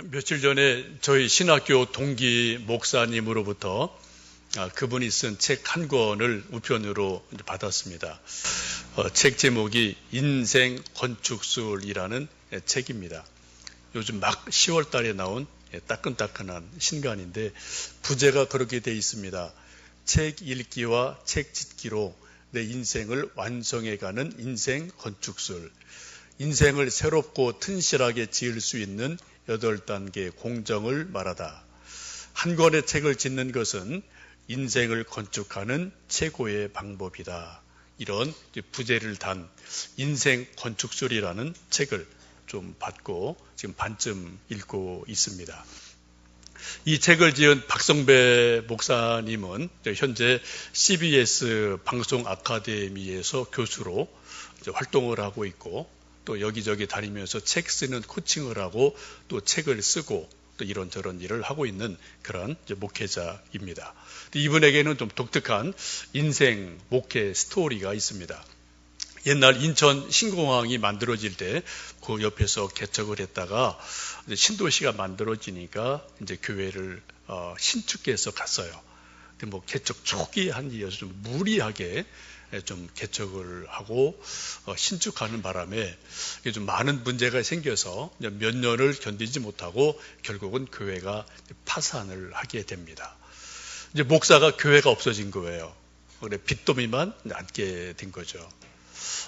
며칠 전에 저희 신학교 동기 목사님으로부터 그분이 쓴 책 한 권을 우편으로 받았습니다. 책 제목이 인생 건축술이라는 책입니다. 요즘 막 10월 달에 나온 따끈따끈한 신간인데 부제가 그렇게 돼 있습니다. 책 읽기와 책 짓기로 내 인생을 완성해가는 인생 건축술. 인생을 새롭고 튼실하게 지을 수 있는 8단계 공정을 말하다. 한 권의 책을 짓는 것은 인생을 건축하는 최고의 방법이다. 이런 부제를 단 인생 건축술이라는 책을 좀 받고 지금 반쯤 읽고 있습니다. 이 책을 지은 박성배 목사님은 현재 CBS 방송 아카데미에서 교수로 활동을 하고 있고 또 여기저기 다니면서 책 쓰는 코칭을 하고 또 책을 쓰고 또 이런저런 일을 하고 있는 그런 목회자입니다. 이분에게는 좀 독특한 인생 목회 스토리가 있습니다. 옛날 인천 신공항이 만들어질 때 그 옆에서 개척을 했다가 신도시가 만들어지니까 이제 교회를 신축해서 갔어요. 근데 뭐 개척 초기 한이어서 좀 무리하게 좀 개척을 하고 신축하는 바람에 좀 많은 문제가 생겨서 몇 년을 견디지 못하고 결국은 교회가 파산을 하게 됩니다. 이제 목사가 교회가 없어진 거예요. 그래 빚더미만 앉게 된 거죠.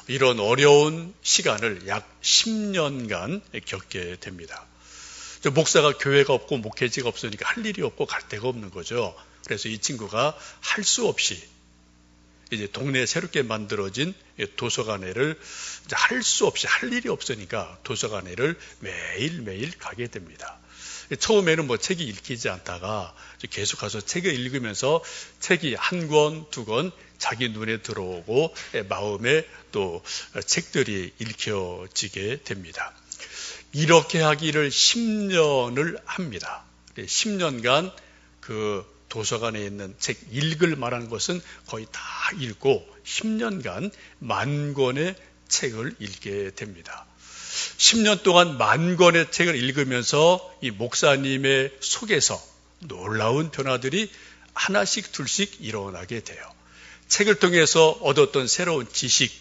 이런 어려운 시간을 약 10년간 겪게 됩니다. 목사가 교회가 없고 목회지가 없으니까 할 일이 없고 갈 데가 없는 거죠. 그래서 이 친구가 할 수 없이 이제 동네에 새롭게 만들어진 도서관에를 할 수 없이 할 일이 없으니까 도서관에를 매일매일 가게 됩니다. 처음에는 뭐 책이 읽히지 않다가 계속 가서 책을 읽으면서 책이 한 권, 두 권 자기 눈에 들어오고 마음에 또 책들이 읽혀지게 됩니다. 이렇게 하기를 10년을 합니다. 10년간 그 도서관에 있는 책 읽을 만한 것은 거의 다 읽고 10년간 10,000권의 책을 읽게 됩니다. 10년 동안 10,000권의 책을 읽으면서 이 목사님의 속에서 놀라운 변화들이 하나씩 둘씩 일어나게 돼요. 책을 통해서 얻었던 새로운 지식,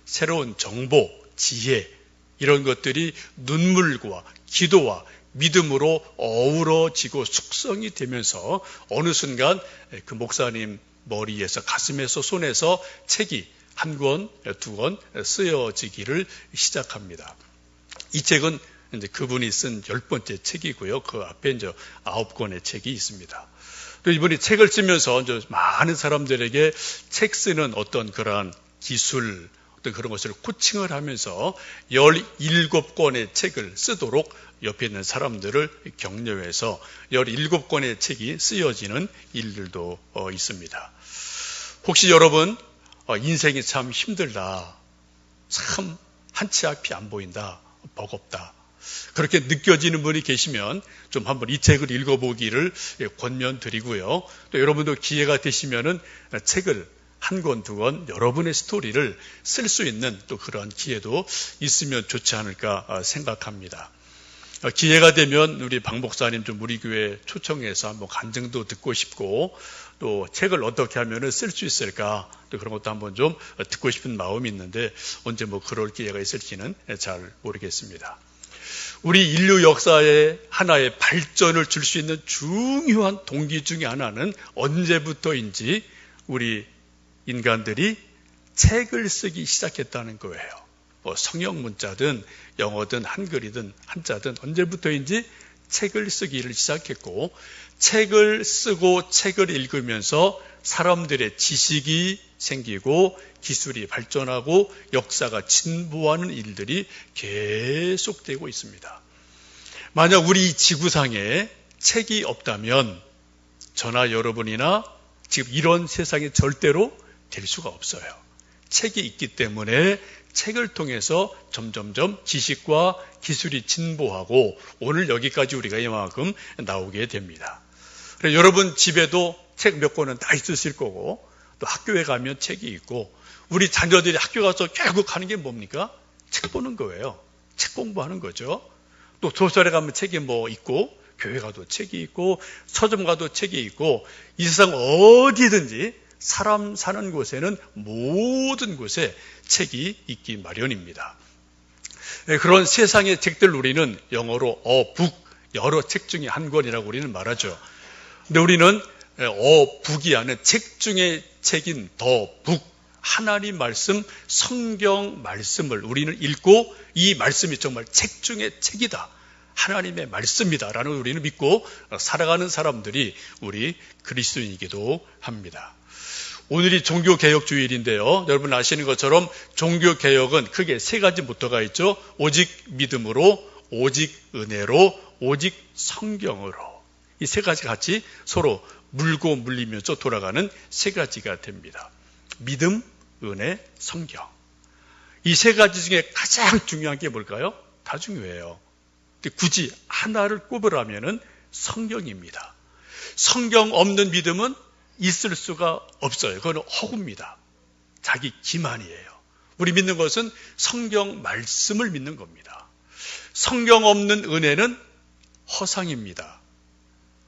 새로운 정보, 지혜 이런 것들이 눈물과 기도와 믿음으로 어우러지고 숙성이 되면서 어느 순간 그 목사님 머리에서 가슴에서 손에서 책이 한 권, 두 권 쓰여지기를 시작합니다. 이 책은 이제 그분이 쓴 10번째 책이고요. 그 앞에 이제 9권의 책이 있습니다. 또 이분이 책을 쓰면서 이제 많은 사람들에게 책 쓰는 어떤 그런 기술, 어떤 그런 것을 코칭을 하면서 17권의 책을 쓰도록 옆에 있는 사람들을 격려해서 17권의 책이 쓰여지는 일들도 있습니다. 혹시 여러분 인생이 참 힘들다, 참 한 치 앞이 안 보인다, 버겁다 그렇게 느껴지는 분이 계시면 좀 한번 이 책을 읽어보기를 권면드리고요. 또 여러분도 기회가 되시면은 책을 한 권, 두 권 여러분의 스토리를 쓸 수 있는 또 그러한 기회도 있으면 좋지 않을까 생각합니다. 기회가 되면 우리 박 목사님 좀 우리 교회 초청해서 한번 간증도 듣고 싶고 또 책을 어떻게 하면 쓸 수 있을까 또 그런 것도 한번 좀 듣고 싶은 마음이 있는데 언제 뭐 그럴 기회가 있을지는 잘 모르겠습니다. 우리 인류 역사에 하나의 발전을 줄 수 있는 중요한 동기 중에 하나는 언제부터인지 우리 인간들이 책을 쓰기 시작했다는 거예요. 뭐 성형 문자든 영어든 한글이든 한자든 언제부터인지 책을 쓰기를 시작했고 책을 쓰고 책을 읽으면서 사람들의 지식이 생기고 기술이 발전하고 역사가 진보하는 일들이 계속되고 있습니다. 만약 우리 지구상에 책이 없다면 저나 여러분이나 지금 이런 세상이 절대로 될 수가 없어요. 책이 있기 때문에 책을 통해서 점점점 지식과 기술이 진보하고 오늘 여기까지 우리가 이만큼 나오게 됩니다. 여러분 집에도 책 몇 권은 다 있으실 거고 또 학교에 가면 책이 있고 우리 자녀들이 학교 가서 결국 하는 게 뭡니까? 책 보는 거예요. 책 공부하는 거죠. 또 도서관에 가면 책이 뭐 있고, 교회 가도 책이 있고, 서점 가도 책이 있고, 이 세상 어디든지 사람 사는 곳에는 모든 곳에 책이 있기 마련입니다. 그런 세상의 책들 우리는 영어로 book, 여러 책 중에 한 권이라고 우리는 말하죠. 근데 우리는 book이 아닌 책 중에 책인 the book, 하나님 말씀, 성경 말씀을 우리는 읽고 이 말씀이 정말 책 중에 책이다, 하나님의 말씀이다 라는 우리는 믿고 살아가는 사람들이 우리 그리스도인이기도 합니다. 오늘이 종교개혁주일인데요. 여러분 아시는 것처럼 종교개혁은 크게 세 가지 모토가 있죠. 오직 믿음으로, 오직 은혜로, 오직 성경으로. 이 세 가지 같이 서로 물고 물리면서 돌아가는 세 가지가 됩니다. 믿음, 은혜, 성경. 이 세 가지 중에 가장 중요한 게 뭘까요? 다 중요해요. 근데 굳이 하나를 꼽으라면은 성경입니다. 성경 없는 믿음은 있을 수가 없어요. 그건 허구입니다. 자기 기만이에요. 우리 믿는 것은 성경 말씀을 믿는 겁니다. 성경 없는 은혜는 허상입니다.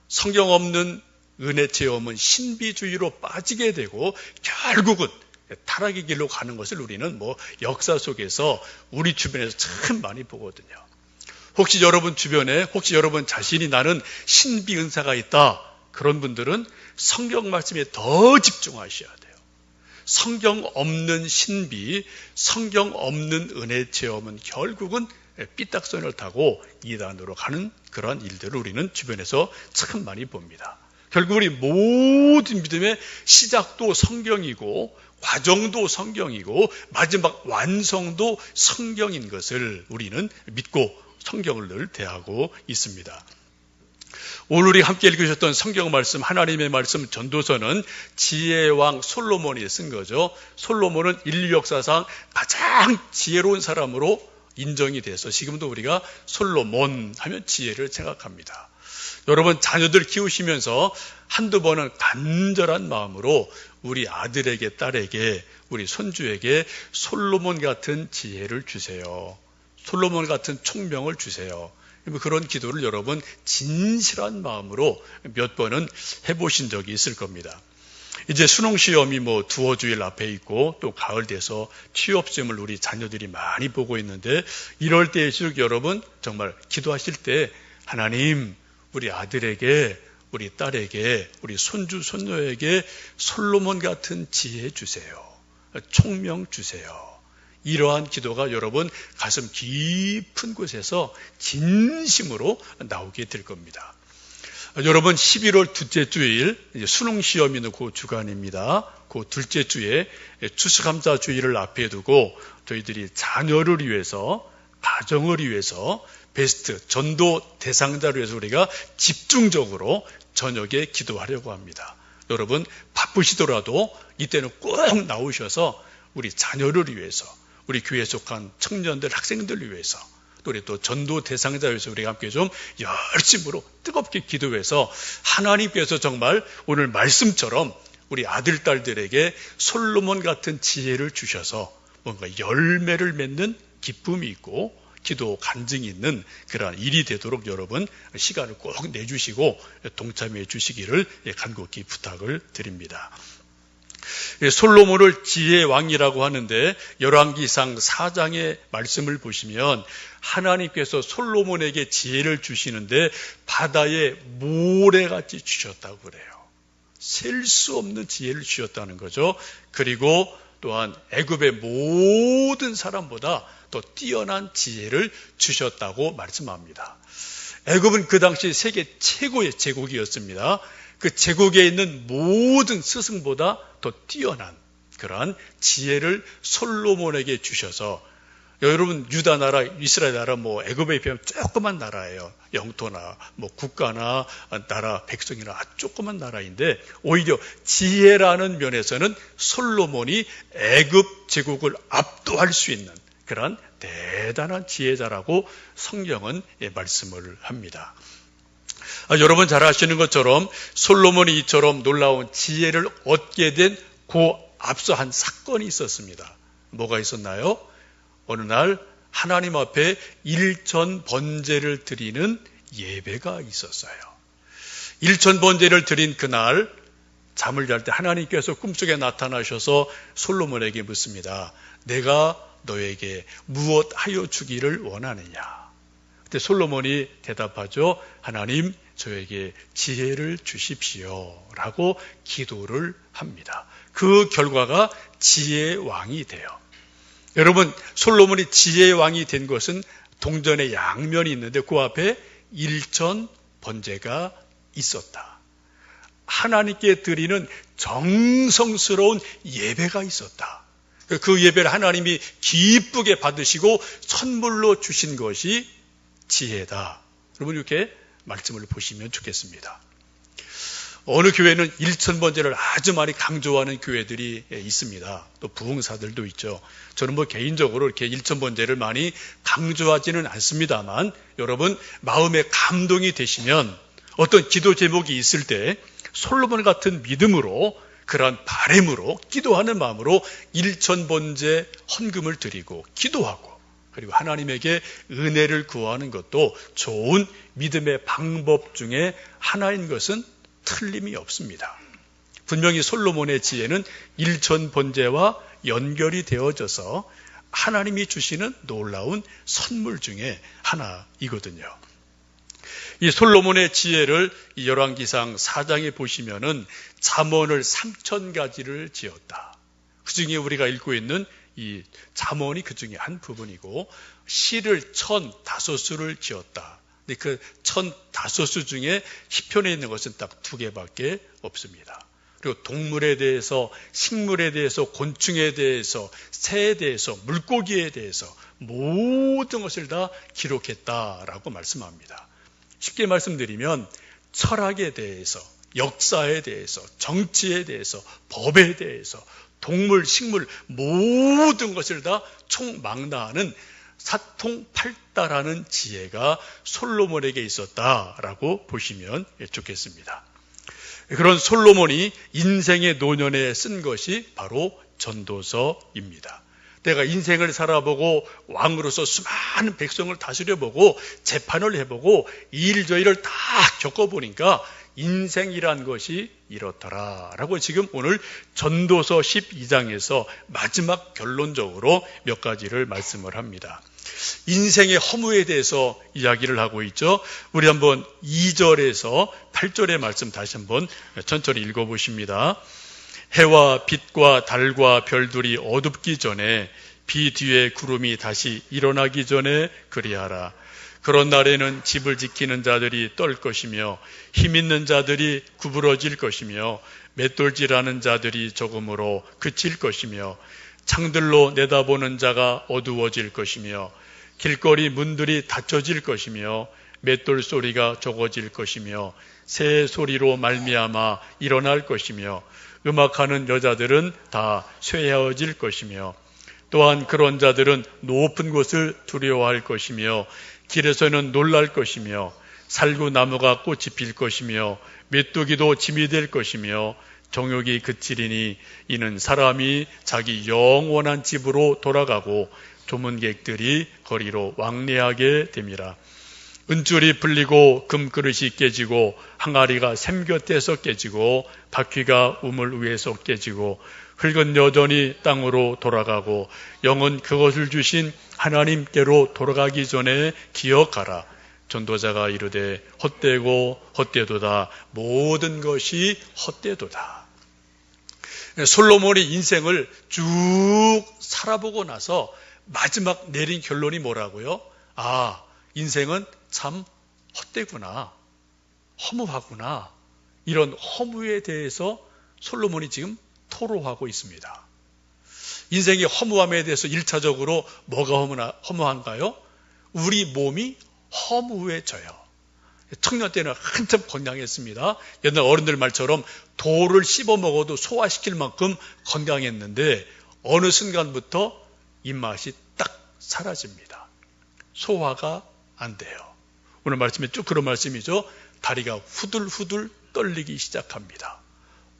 성경 없는 은혜 체험은 신비주의로 빠지게 되고 결국은 타락의 길로 가는 것을 우리는 역사 속에서 우리 주변에서 참 많이 보거든요. 혹시 여러분 주변에, 혹시 여러분 자신이 나는 신비 은사가 있다, 그런 분들은 성경 말씀에 더 집중하셔야 돼요. 성경 없는 신비, 성경 없는 은혜 체험은 결국은 삐딱선을 타고 이단으로 가는 그러한 일들을 우리는 주변에서 참 많이 봅니다. 결국 우리 모든 믿음의 시작도 성경이고 과정도 성경이고 마지막 완성도 성경인 것을 우리는 믿고 성경을 늘 대하고 있습니다. 오늘 우리 함께 읽으셨던 성경 말씀, 하나님의 말씀 전도서는 지혜의 왕 솔로몬이 쓴 거죠. 솔로몬은 인류 역사상 가장 지혜로운 사람으로 인정이 돼서 지금도 우리가 솔로몬 하면 지혜를 생각합니다. 여러분 자녀들 키우시면서 한두 번은 간절한 마음으로 우리 아들에게, 딸에게, 우리 손주에게 솔로몬 같은 지혜를 주세요. 솔로몬 같은 총명을 주세요. 그런 기도를 여러분 진실한 마음으로 몇 번은 해보신 적이 있을 겁니다. 이제 수능시험이 두어 주일 앞에 있고 또 가을 돼서 취업시험을 우리 자녀들이 많이 보고 있는데 이럴 때일수록 여러분 정말 기도하실 때 하나님, 우리 아들에게, 우리 딸에게, 우리 손주, 손녀에게 솔로몬 같은 지혜 주세요. 총명 주세요. 이러한 기도가 여러분 가슴 깊은 곳에서 진심으로 나오게 될 겁니다. 여러분 11월 둘째 주일 수능시험이 있는 그 주간입니다. 그 둘째 주에 추수감사주일을 앞에 두고 저희들이 자녀를 위해서, 가정을 위해서, 베스트 전도 대상자를 위해서 우리가 집중적으로 저녁에 기도하려고 합니다. 여러분 바쁘시더라도 이때는 꼭 나오셔서 우리 자녀를 위해서, 우리 교회에 속한 청년들, 학생들을 위해서, 또 우리 또 전도 대상자 위해서 우리가 함께 좀 열심으로 뜨겁게 기도해서 하나님께서 정말 오늘 말씀처럼 우리 아들, 딸들에게 솔로몬 같은 지혜를 주셔서 뭔가 열매를 맺는 기쁨이 있고 기도 간증이 있는 그러한 일이 되도록 여러분 시간을 꼭 내주시고 동참해 주시기를 간곡히 부탁을 드립니다. 솔로몬을 지혜의 왕이라고 하는데 열왕기상 4장의 말씀을 보시면 하나님께서 솔로몬에게 지혜를 주시는데 바다에 모래같이 주셨다고 그래요. 셀 수 없는 지혜를 주셨다는 거죠. 그리고 또한 애굽의 모든 사람보다 더 뛰어난 지혜를 주셨다고 말씀합니다. 애굽은 그 당시 세계 최고의 제국이었습니다. 그 제국에 있는 모든 스승보다 더 뛰어난 그러한 지혜를 솔로몬에게 주셔서 여러분 유다 나라, 이스라엘 나라 애굽에 비하면 조그만 나라예요. 영토나 국가나 나라 백성이나 아주 조그만 나라인데 오히려 지혜라는 면에서는 솔로몬이 애굽 제국을 압도할 수 있는 그런 대단한 지혜자라고 성경은 말씀을 합니다. 여러분 잘 아시는 것처럼 솔로몬이 이처럼 놀라운 지혜를 얻게 된 그 앞서 한 사건이 있었습니다. 뭐가 있었나요? 어느 날 하나님 앞에 일천 번제를 드리는 예배가 있었어요. 일천 번제를 드린 그날 잠을 잘 때 하나님께서 꿈속에 나타나셔서 솔로몬에게 묻습니다. 내가 너에게 무엇 하여 주기를 원하느냐? 그때 솔로몬이 대답하죠. 하나님, 저에게 지혜를 주십시오 라고 기도를 합니다. 그 결과가 지혜의 왕이 돼요. 여러분, 솔로몬이 지혜의 왕이 된 것은 동전의 양면이 있는데 그 앞에 일천 번제가 있었다. 하나님께 드리는 정성스러운 예배가 있었다. 그 예배를 하나님이 기쁘게 받으시고 선물로 주신 것이 지혜다. 여러분, 이렇게 말씀을 보시면 좋겠습니다. 어느 교회는 일천 번제를 아주 많이 강조하는 교회들이 있습니다. 또 부흥사들도 있죠. 저는 개인적으로 이렇게 일천 번제를 많이 강조하지는 않습니다만, 여러분 마음에 감동이 되시면 어떤 기도 제목이 있을 때 솔로몬 같은 믿음으로, 그러한 바램으로, 기도하는 마음으로 일천 번제 헌금을 드리고 기도하고, 그리고 하나님에게 은혜를 구하는 것도 좋은 믿음의 방법 중에 하나인 것은 틀림이 없습니다. 분명히 솔로몬의 지혜는 일천 번제와 연결이 되어져서 하나님이 주시는 놀라운 선물 중에 하나이거든요. 이 솔로몬의 지혜를 열왕기상 4장에 보시면은 잠언을 3000가지를 지었다. 그 중에 우리가 읽고 있는 이 잠언이 그 중에 한 부분이고, 시를 1005수를 지었다. 근데 그 1005수 중에 시편에 있는 것은 딱 2개밖에 없습니다. 그리고 동물에 대해서, 식물에 대해서, 곤충에 대해서, 새에 대해서, 물고기에 대해서 모든 것을 다 기록했다라고 말씀합니다. 쉽게 말씀드리면 철학에 대해서, 역사에 대해서, 정치에 대해서, 법에 대해서, 동물, 식물 모든 것을 다 총망라하는 사통팔달하는 지혜가 솔로몬에게 있었다라고 보시면 좋겠습니다. 그런 솔로몬이 인생의 노년에 쓴 것이 바로 전도서입니다. 내가 인생을 살아보고 왕으로서 수많은 백성을 다스려보고 재판을 해보고 일저일을 다 겪어보니까 인생이란 것이 이렇더라라고 지금 오늘 전도서 12장에서 마지막 결론적으로 몇 가지를 말씀을 합니다. 인생의 허무에 대해서 이야기를 하고 있죠. 우리 한번 2절에서 8절의 말씀 다시 한번 천천히 읽어보십니다. 해와 빛과 달과 별들이 어둡기 전에, 비 뒤에 구름이 다시 일어나기 전에 그리하라. 그런 날에는 집을 지키는 자들이 떨 것이며 힘 있는 자들이 구부러질 것이며 맷돌질하는 자들이 조금으로 그칠 것이며 창들로 내다보는 자가 어두워질 것이며 길거리 문들이 닫혀질 것이며 맷돌 소리가 적어질 것이며 새 소리로 말미암아 일어날 것이며 음악하는 여자들은 다 쇠하여질 것이며 또한 그런 자들은 높은 곳을 두려워할 것이며 길에서는 놀랄 것이며 살구나무가 꽃이 필 것이며 메뚜기도 짐이 될 것이며 정욕이 그치리니 이는 사람이 자기 영원한 집으로 돌아가고 조문객들이 거리로 왕래하게 됨이라. 은줄이 풀리고 금그릇이 깨지고 항아리가 샘 곁에서 깨지고 바퀴가 우물 위에서 깨지고 흙은 여전히 땅으로 돌아가고 영은 그것을 주신 하나님께로 돌아가기 전에 기억하라. 전도자가 이르되 헛되고 헛되도다. 모든 것이 헛되도다. 솔로몬이 인생을 쭉 살아보고 나서 마지막 내린 결론이 뭐라고요? 아, 인생은 참 헛되구나, 허무하구나. 이런 허무에 대해서 솔로몬이 지금 토로하고 있습니다. 인생의 허무함에 대해서 1차적으로 뭐가 허무한가요? 우리 몸이 허무해져요. 청년 때는 한참 건강했습니다. 옛날 어른들 말처럼 돌을 씹어 먹어도 소화시킬 만큼 건강했는데 어느 순간부터 입맛이 딱 사라집니다. 소화가 안 돼요. 오늘 말씀에 쭉 그런 말씀이죠. 다리가 후들후들 떨리기 시작합니다.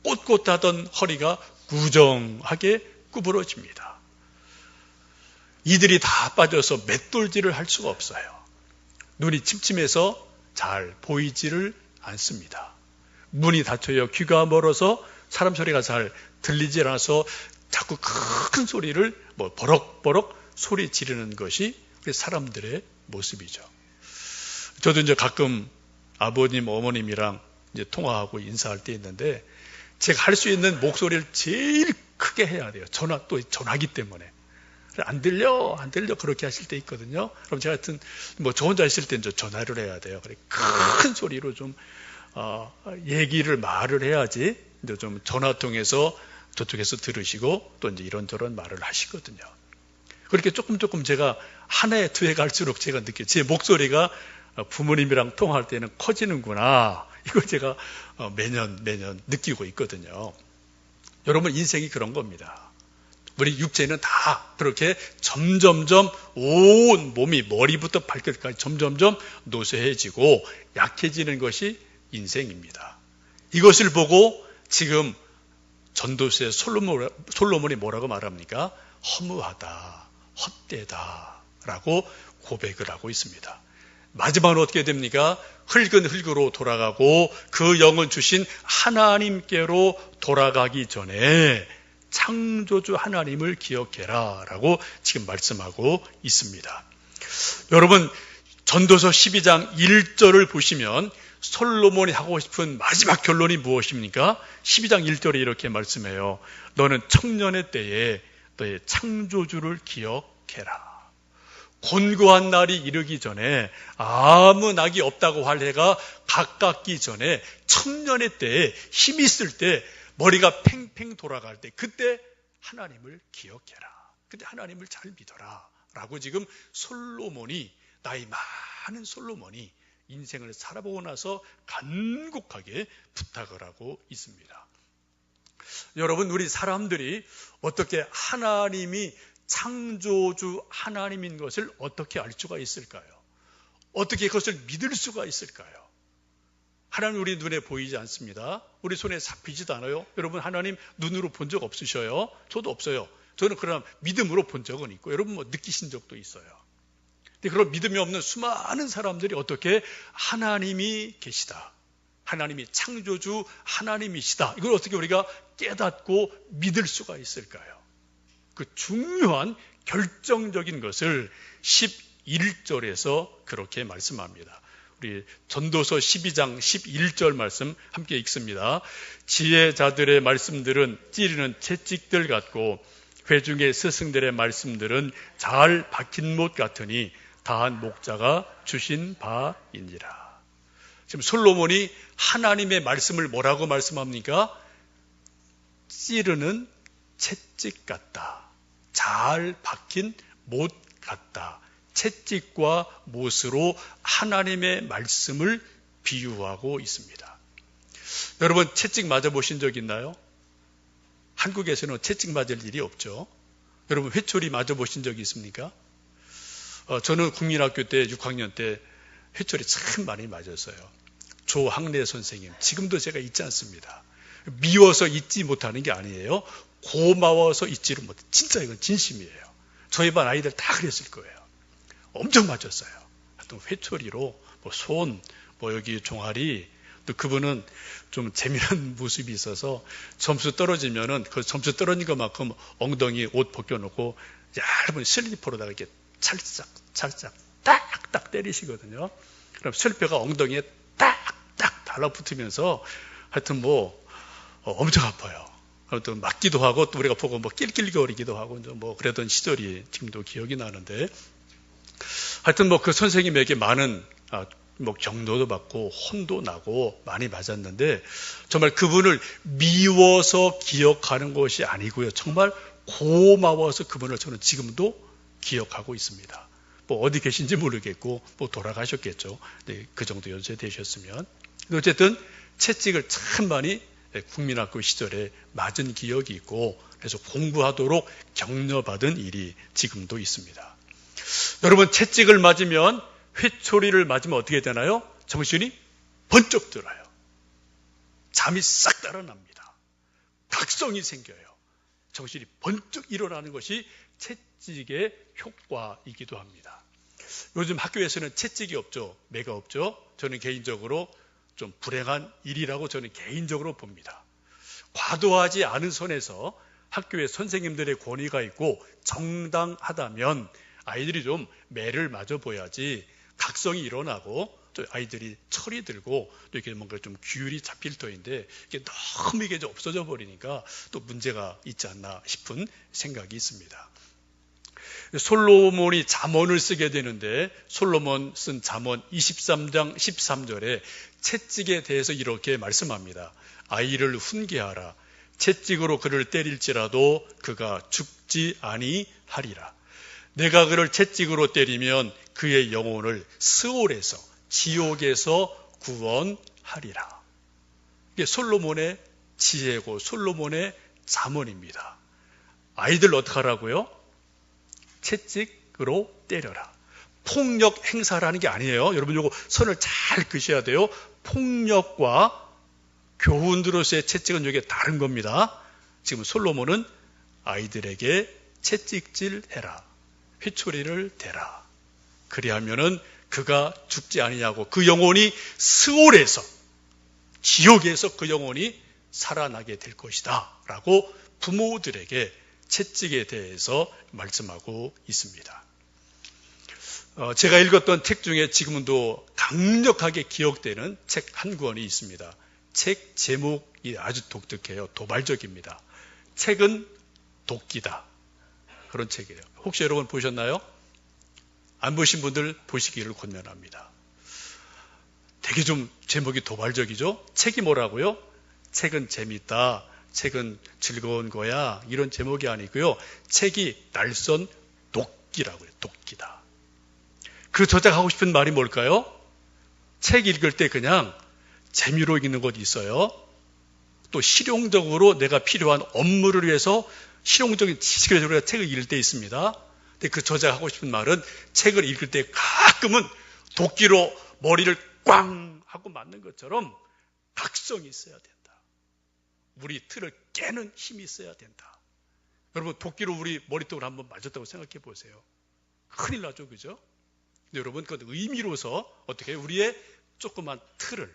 꼿꼿하던 허리가 구정하게 구부러집니다. 이들이 다 빠져서 맷돌질을 할 수가 없어요. 눈이 침침해서 잘 보이지를 않습니다. 문이 닫혀요. 귀가 멀어서 사람 소리가 잘 들리지 않아서 자꾸 큰 소리를 버럭버럭 소리 지르는 것이 사람들의 모습이죠. 저도 이제 가끔 아버님, 어머님이랑 이제 통화하고 인사할 때 있는데 제가 할 수 있는 목소리를 제일 크게 해야 돼요. 또 전화기 때문에. 안 들려 그렇게 하실 때 있거든요. 그럼 제가 하여튼 저 혼자 있을 때 전화를 해야 돼요. 큰 소리로 좀 말을 해야지 이제 좀 전화 통해서 저쪽에서 들으시고 또 이제 이런저런 말을 하시거든요. 그렇게 조금 제가 한 해, 두 해 갈수록 제가 제 목소리가 부모님이랑 통화할 때는 커지는구나. 이걸 제가 매년 느끼고 있거든요. 여러분, 인생이 그런 겁니다. 우리 육체는 다 그렇게 점점점 온 몸이 머리부터 발끝까지 점점점 노쇠해지고 약해지는 것이 인생입니다. 이것을 보고 지금 전도서의 솔로몬이 뭐라고 말합니까? 허무하다, 헛되다 라고 고백을 하고 있습니다. 마지막으로 어떻게 됩니까? 흙은 흙으로 돌아가고 그 영은 주신 하나님께로 돌아가기 전에 창조주 하나님을 기억해라 라고 지금 말씀하고 있습니다. 여러분, 전도서 12장 1절을 보시면 솔로몬이 하고 싶은 마지막 결론이 무엇입니까? 12장 1절에 이렇게 말씀해요. 너는 청년의 때에 너의 창조주를 기억해라. 곤고한 날이 이르기 전에, 아무 낙이 없다고 할 해가 가깝기 전에, 청년의 때에 힘이 있을 때, 머리가 팽팽 돌아갈 때, 그때 하나님을 기억해라. 그때 하나님을 잘 믿어라 라고 지금 나이 많은 솔로몬이 인생을 살아보고 나서 간곡하게 부탁을 하고 있습니다. 여러분, 우리 사람들이 어떻게 하나님이 창조주 하나님인 것을 어떻게 알 수가 있을까요? 어떻게 그것을 믿을 수가 있을까요? 하나님 우리 눈에 보이지 않습니다. 우리 손에 잡히지도 않아요. 여러분, 하나님 눈으로 본 적 없으셔요? 저도 없어요. 저는 그러나 믿음으로 본 적은 있고, 여러분 느끼신 적도 있어요. 근데 그런 믿음이 없는 수많은 사람들이 어떻게 하나님이 계시다, 하나님이 창조주 하나님이시다, 이걸 어떻게 우리가 깨닫고 믿을 수가 있을까요? 그 중요한 결정적인 것을 11절에서 그렇게 말씀합니다. 우리 전도서 12장 11절 말씀 함께 읽습니다. 지혜자들의 말씀들은 찌르는 채찍들 같고 회중의 스승들의 말씀들은 잘 박힌 못 같으니 다한 목자가 주신 바인지라. 지금 솔로몬이 하나님의 말씀을 뭐라고 말씀합니까? 찌르는 채찍 같다, 잘 박힌 못 같다. 채찍과 못으로 하나님의 말씀을 비유하고 있습니다. 여러분, 채찍 맞아보신 적 있나요? 한국에서는 채찍 맞을 일이 없죠. 여러분, 회초리 맞아보신 적이 있습니까? 저는 국민학교 때 6학년 때 회초리 참 많이 맞았어요. 조항래 선생님, 지금도 제가 잊지 않습니다. 미워서 잊지 못하는 게 아니에요. 고마워서 잊지를 못해. 진짜 이건 진심이에요. 저희 반 아이들 다 그랬을 거예요. 엄청 맞았어요. 하여튼 회초리로 손, 여기 종아리, 또 그분은 좀 재미난 모습이 있어서 점수 떨어지면은 그 점수 떨어진 것만큼 엉덩이 옷 벗겨놓고 얇은 슬리퍼로다가 이렇게 찰싹 딱딱 때리시거든요. 그럼 슬리퍼가 엉덩이에 딱딱 달라붙으면서 하여튼 엄청 아파요. 또 맞기도 하고 또 우리가 보고 낄낄거리기도 하고 그러던 시절이 지금도 기억이 나는데, 하여튼 그 선생님에게 많은 경로도 받고 혼도 나고 많이 맞았는데, 정말 그분을 미워서 기억하는 것이 아니고요, 정말 고마워서 그분을 저는 지금도 기억하고 있습니다. 어디 계신지 모르겠고 돌아가셨겠죠. 네, 그 정도 연세 되셨으면. 어쨌든 채찍을 참 많이 국민학교 시절에 맞은 기억이 있고, 그래서 공부하도록 격려받은 일이 지금도 있습니다. 여러분, 채찍을 맞으면, 회초리를 맞으면 어떻게 되나요? 정신이 번쩍 들어요. 잠이 싹 달아납니다. 각성이 생겨요. 정신이 번쩍 일어나는 것이 채찍의 효과이기도 합니다. 요즘 학교에서는 채찍이 없죠. 매가 없죠. 저는 개인적으로 좀 불행한 일이라고 저는 개인적으로 봅니다. 과도하지 않은 선에서 학교에 선생님들의 권위가 있고 정당하다면 아이들이 좀 매를 맞아봐야지 각성이 일어나고 또 아이들이 철이 들고 또 이렇게 뭔가 좀 규율이 잡힐 터인데 이게 너무 이게 좀 없어져 버리니까 또 문제가 있지 않나 싶은 생각이 있습니다. 솔로몬이 잠언을 쓰게 되는데 솔로몬 쓴 잠언 23장 13절에 채찍에 대해서 이렇게 말씀합니다. 아이를 훈계하라. 채찍으로 그를 때릴지라도 그가 죽지 아니하리라. 내가 그를 채찍으로 때리면 그의 영혼을 스올에서 지옥에서 구원하리라. 이게 솔로몬의 지혜고 솔로몬의 잠언입니다. 아이들 어떻게 하라고요? 채찍으로 때려라. 폭력 행사라는 게 아니에요. 여러분 이거 선을 잘 그셔야 돼요. 폭력과 교훈으로서의 채찍은 이게 다른 겁니다. 지금 솔로몬은 아이들에게 채찍질 해라. 회초리를 대라. 그리하면은 그가 죽지 아니냐고 그 영혼이 스올에서 지옥에서 그 영혼이 살아나게 될 것이다 라고 부모들에게 채찍에 대해서 말씀하고 있습니다. 제가 읽었던 책 중에 지금도 강력하게 기억되는 책 한 권이 있습니다. 책 제목이 아주 독특해요. 도발적입니다. 책은 도끼다. 그런 책이에요. 혹시 여러분 보셨나요? 안 보신 분들 보시기를 권면합니다. 되게 좀 제목이 도발적이죠? 책이 뭐라고요? 책은 재밌다. 책은 즐거운 거야. 이런 제목이 아니고요. 책이 날선 도끼라고 해요. 도끼다. 그 저자가 하고 싶은 말이 뭘까요? 책 읽을 때 그냥 재미로 읽는 것이 있어요. 또 실용적으로 내가 필요한 업무를 위해서 실용적인 지식을 우리가 책을 읽을 때 있습니다. 근데 그 저자가 하고 싶은 말은 책을 읽을 때 가끔은 도끼로 머리를 꽝 하고 맞는 것처럼 각성이 있어야 된다. 우리 틀을 깨는 힘이 있어야 된다. 여러분 도끼로 우리 머리통을 한번 맞았다고 생각해 보세요. 큰일 나죠, 그죠? 근데 여러분 그 의미로서 어떻게 우리의 조그만 틀을,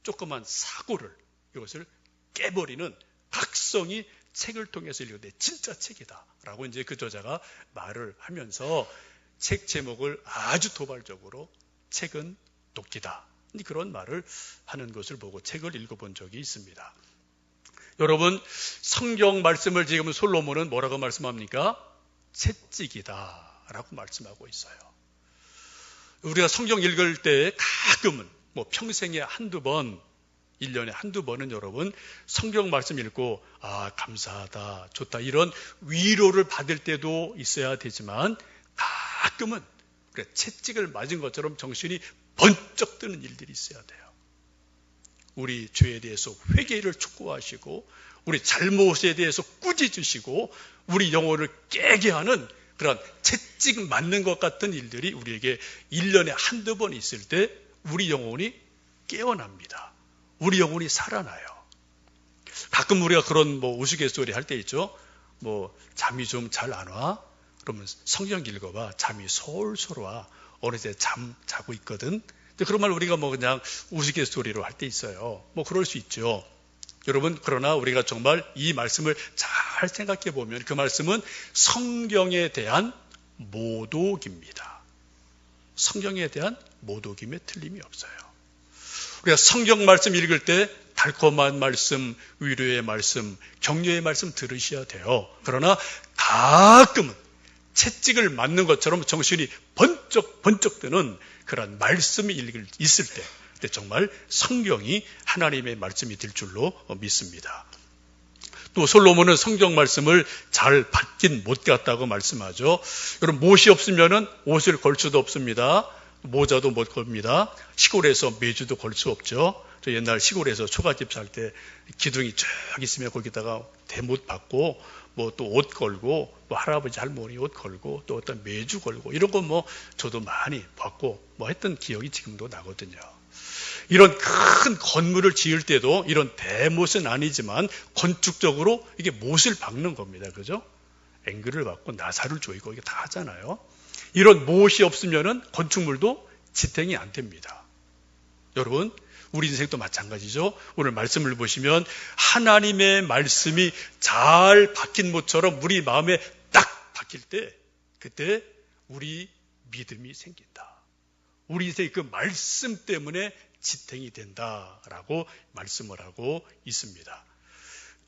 조그만 사고를 이것을 깨버리는 각성이 책을 통해서 읽을 때 진짜 책이다 라고 이제 그 저자가 말을 하면서 책 제목을 아주 도발적으로 책은 도끼다 그런 말을 하는 것을 보고 책을 읽어본 적이 있습니다. 여러분 성경 말씀을 지금 솔로몬은 뭐라고 말씀합니까? 채찍이다 라고 말씀하고 있어요. 우리가 성경 읽을 때 가끔은 뭐 평생에 한두 번 1년에 한두 번은 여러분 성경 말씀 읽고 감사하다 좋다 이런 위로를 받을 때도 있어야 되지만 가끔은 채찍을 맞은 것처럼 정신이 번쩍 드는 일들이 있어야 돼요. 우리 죄에 대해서 회개를 촉구하시고 우리 잘못에 대해서 꾸짖으시고 우리 영혼을 깨게 하는 그런 채찍 맞는 것 같은 일들이 우리에게 1년에 한두 번 있을 때 우리 영혼이 깨어납니다. 우리 영혼이 살아나요. 가끔 우리가 그런 우스갯소리 할 때 있죠. 잠이 좀 잘 안 와? 그러면 성경 읽어봐. 잠이 솔솔 와. 어느새 잠 자고 있거든. 근데 그런 말 우리가 그냥 우스갯소리로 할 때 있어요. 그럴 수 있죠. 여러분 그러나 우리가 정말 이 말씀을 잘 생각해 보면 그 말씀은 성경에 대한 모독입니다. 성경에 대한 모독임에 틀림이 없어요. 우리가 성경 말씀 읽을 때 달콤한 말씀, 위로의 말씀, 격려의 말씀 들으셔야 돼요. 그러나 가끔은 채찍을 맞는 것처럼 정신이 번쩍 드는 그런 말씀이 있을 때 그때 정말 성경이 하나님의 말씀이 될 줄로 믿습니다. 또 솔로몬은 성경 말씀을 잘 받긴 못 갔다고 말씀하죠. 여러분 못이 없으면 옷을 걸 수도 없습니다. 모자도 못 겁니다. 시골에서 매주도 걸 수 없죠. 저 옛날 시골에서 초가집 살 때 기둥이 쭉 있으면 거기다가 대못 받고 또 옷 걸고 할아버지 할머니 옷 걸고 또 어떤 매주 걸고 이런 거 저도 많이 받고 했던 기억이 지금도 나거든요. 이런 큰 건물을 지을 때도 이런 대못은 아니지만 건축적으로 이게 못을 박는 겁니다. 그죠? 앵글을 받고 나사를 조이고 이게 다 하잖아요. 이런 못이 없으면은 건축물도 지탱이 안 됩니다. 여러분, 우리 인생도 마찬가지죠. 오늘 말씀을 보시면 하나님의 말씀이 잘 박힌 못처럼 우리 마음에 딱 박힐 때, 그때 우리 믿음이 생긴다. 우리 인생의 그 말씀 때문에 지탱이 된다라고 말씀을 하고 있습니다.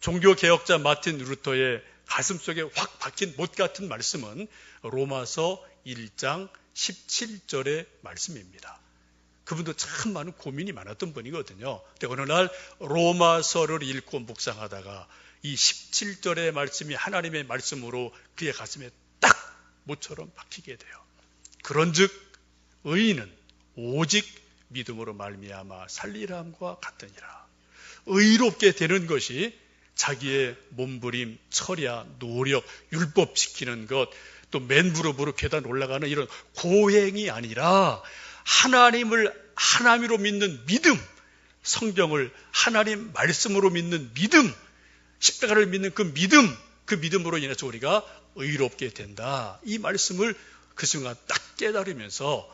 종교개혁자 마틴 루터의 가슴속에 확 박힌 못 같은 말씀은 로마서 1장 17절의 말씀입니다. 그분도 참 많은 고민이 많았던 분이거든요. 근데 어느 날 로마서를 읽고 묵상하다가 이 17절의 말씀이 하나님의 말씀으로 그의 가슴에 딱 못처럼 박히게 돼요. 그런즉 의인은 오직 믿음으로 말미암아 살리라 함과 같으니라. 의롭게 되는 것이 자기의 몸부림, 철야, 노력, 율법 지키는 것, 또 맨무릎으로 계단 올라가는 이런 고행이 아니라 하나님을 하나님으로 믿는 믿음, 성경을 하나님 말씀으로 믿는 믿음, 십자가를 믿는 그 믿음으로 인해서 우리가 의롭게 된다. 이 말씀을 그 순간 딱 깨달으면서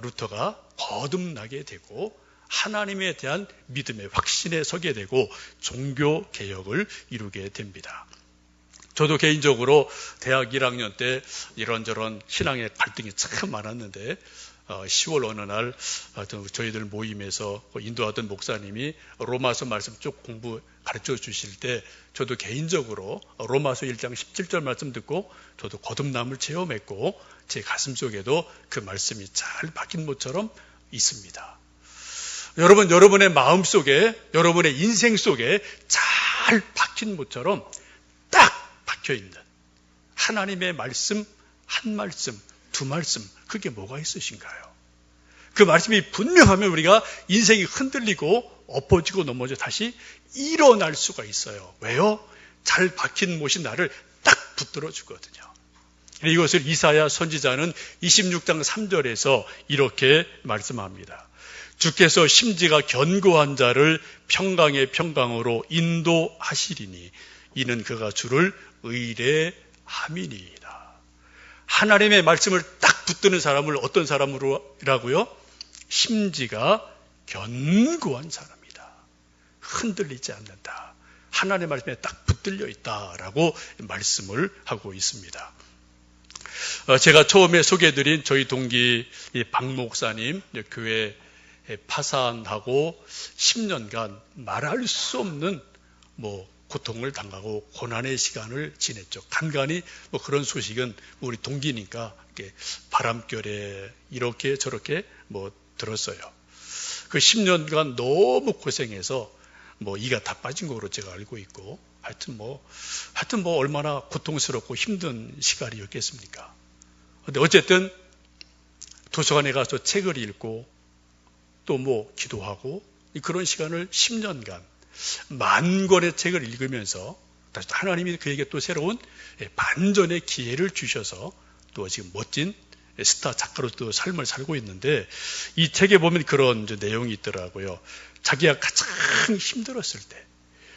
루터가 거듭나게 되고 하나님에 대한 믿음의 확신에 서게 되고 종교개혁을 이루게 됩니다. 저도 개인적으로 대학 1학년 때 이런저런 신앙의 갈등이 참 많았는데 10월 어느 날 저희들 모임에서 인도하던 목사님이 로마서 말씀 쭉 가르쳐 주실 때 저도 개인적으로 로마서 1장 17절 말씀 듣고 저도 거듭남을 체험했고 제 가슴속에도 그 말씀이 잘 박힌 것처럼 있습니다. 여러분, 여러분의 마음속에, 여러분의 인생 속에 잘 박힌 것처럼 딱 박혀있는 하나님의 말씀, 한 말씀, 두 말씀, 그게 뭐가 있으신가요? 그 말씀이 분명하면 우리가 인생이 흔들리고 엎어지고 넘어져 다시 일어날 수가 있어요. 왜요? 잘 박힌 못이 나를 딱 붙들어 주거든요. 이것을 이사야 선지자는 26장 3절에서 이렇게 말씀합니다. 주께서 심지가 견고한 자를 평강의 평강으로 인도하시리니 이는 그가 주를 의뢰함이니이다. 하나님의 말씀을 딱 붙드는 사람을 어떤 사람으로라고요? 심지가 견고한 사람이다. 흔들리지 않는다. 하나님의 말씀에 딱 붙들려 있다라고 말씀을 하고 있습니다. 제가 처음에 소개해드린 저희 동기 박 목사님 교회 파산하고 10년간 말할 수 없는 고통을 당하고 고난의 시간을 지냈죠. 간간히 그런 소식은 우리 동기니까 바람결에 이렇게 저렇게 들었어요. 그 10년간 너무 고생해서 이가 다 빠진 거로 제가 알고 있고 하여튼 얼마나 고통스럽고 힘든 시간이었겠습니까? 근데 어쨌든 도서관에 가서 책을 읽고 또 기도하고 그런 시간을 10년간 만 권의 책을 읽으면서 다시 하나님이 그에게 또 새로운 반전의 기회를 주셔서 또 지금 멋진 스타 작가로 또 삶을 살고 있는데 이 책에 보면 그런 내용이 있더라고요. 자기가 가장 힘들었을 때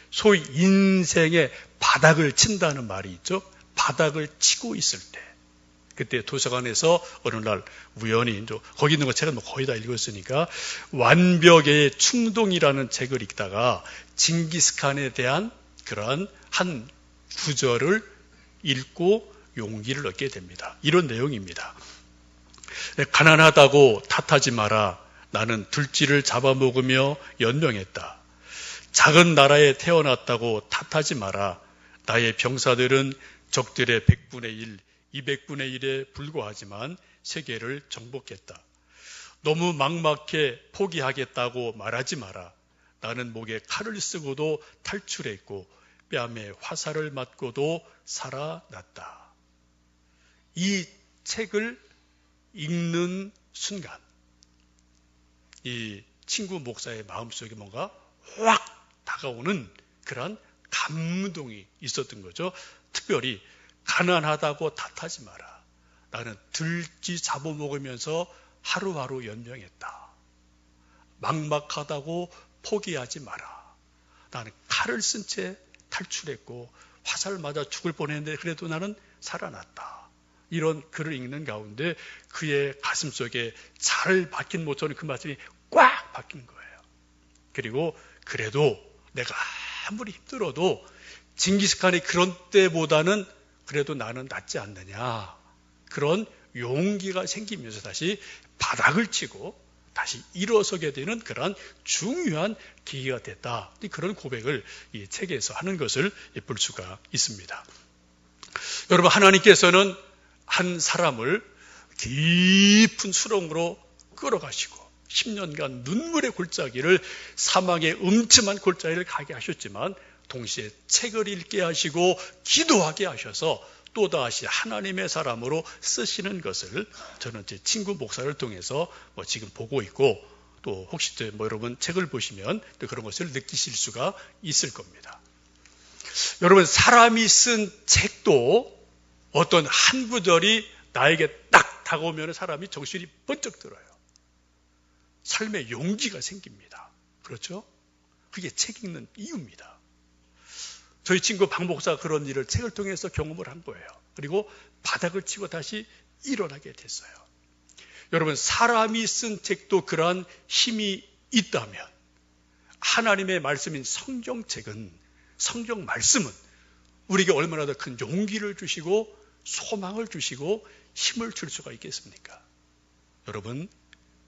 소위 인생의 바닥을 친다는 말이 있죠. 바닥을 치고 있을 때 그때 도서관에서 어느 날 우연히 거기 있는 거 제가 거의 다 읽었으니까 완벽의 충동이라는 책을 읽다가 징기스칸에 대한 그러한 한 구절을 읽고 용기를 얻게 됩니다. 이런 내용입니다. 가난하다고 탓하지 마라. 나는 들쥐를 잡아먹으며 연명했다. 작은 나라에 태어났다고 탓하지 마라. 나의 병사들은 적들의 100분의 1, 200분의 1에 불과하지만 세계를 정복했다. 너무 막막해 포기하겠다고 말하지 마라. 나는 목에 칼을 쓰고도 탈출했고 뺨에 화살을 맞고도 살아났다. 이 책을 읽는 순간 이 친구 목사의 마음속에 뭔가 확 다가오는 그런 감동이 있었던 거죠. 특별히 가난하다고 탓하지 마라. 나는 들쥐 잡아먹으면서 하루하루 연명했다. 막막하다고 포기하지 마라. 나는 칼을 쓴 채 탈출했고 화살 맞아 죽을 뻔했는데 그래도 나는 살아났다. 이런 글을 읽는 가운데 그의 가슴 속에 잘 박힌 모처럼 그 말씀이 꽉 박힌 거예요. 그리고 그래도 내가 아무리 힘들어도 징기스칸이 그런 때보다는 그래도 나는 낫지 않느냐. 그런 용기가 생기면서 다시 바닥을 치고 다시 일어서게 되는 그런 중요한 계기가 됐다. 그런 고백을 이 책에서 하는 것을 볼 수가 있습니다. 여러분, 하나님께서는 한 사람을 깊은 수렁으로 끌어가시고 10년간 눈물의 골짜기를, 사망의 음침한 골짜기를 가게 하셨지만 동시에 책을 읽게 하시고 기도하게 하셔서 또다시 하나님의 사람으로 쓰시는 것을 저는 제 친구 목사를 통해서 지금 보고 있고, 또 혹시 여러분 책을 보시면 또 그런 것을 느끼실 수가 있을 겁니다. 여러분, 사람이 쓴 책도 어떤 한 구절이 나에게 딱 다가오면 사람이 정신이 번쩍 들어요. 삶의 용기가 생깁니다. 그렇죠? 그게 책 읽는 이유입니다. 저희 친구 박 목사가 그런 일을 책을 통해서 경험을 한 거예요. 그리고 바닥을 치고 다시 일어나게 됐어요. 여러분, 사람이 쓴 책도 그러한 힘이 있다면 하나님의 말씀인 성경책은, 성경 말씀은 우리에게 얼마나 더 큰 용기를 주시고 소망을 주시고 힘을 줄 수가 있겠습니까? 여러분,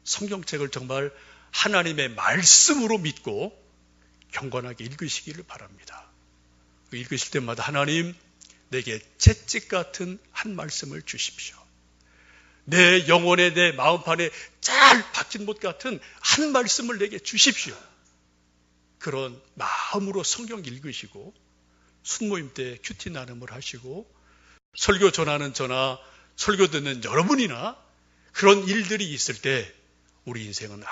성경책을 정말 하나님의 말씀으로 믿고 경건하게 읽으시기를 바랍니다. 읽으실 때마다 하나님, 내게 채찍 같은 한 말씀을 주십시오. 내 영혼에, 내 마음판에 잘 박힌 못 같은 한 말씀을 내게 주십시오. 그런 마음으로 성경 읽으시고 순모임 때 큐티 나눔을 하시고 설교 전하는 저나 설교 듣는 여러분이나 그런 일들이 있을 때 우리 인생은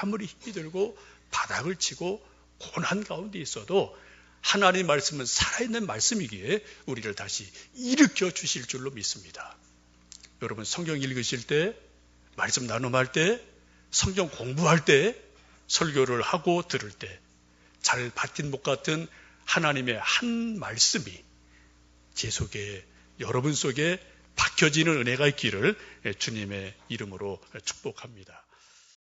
아무리 힘이 들고 바닥을 치고 고난 가운데 있어도 하나님 말씀은 살아있는 말씀이기에 우리를 다시 일으켜 주실 줄로 믿습니다. 여러분, 성경 읽으실 때, 말씀 나눔할 때, 성경 공부할 때, 설교를 하고 들을 때 잘 박힌 목 같은 하나님의 한 말씀이 제 속에, 여러분 속에 박혀지는 은혜가 있기를 주님의 이름으로 축복합니다.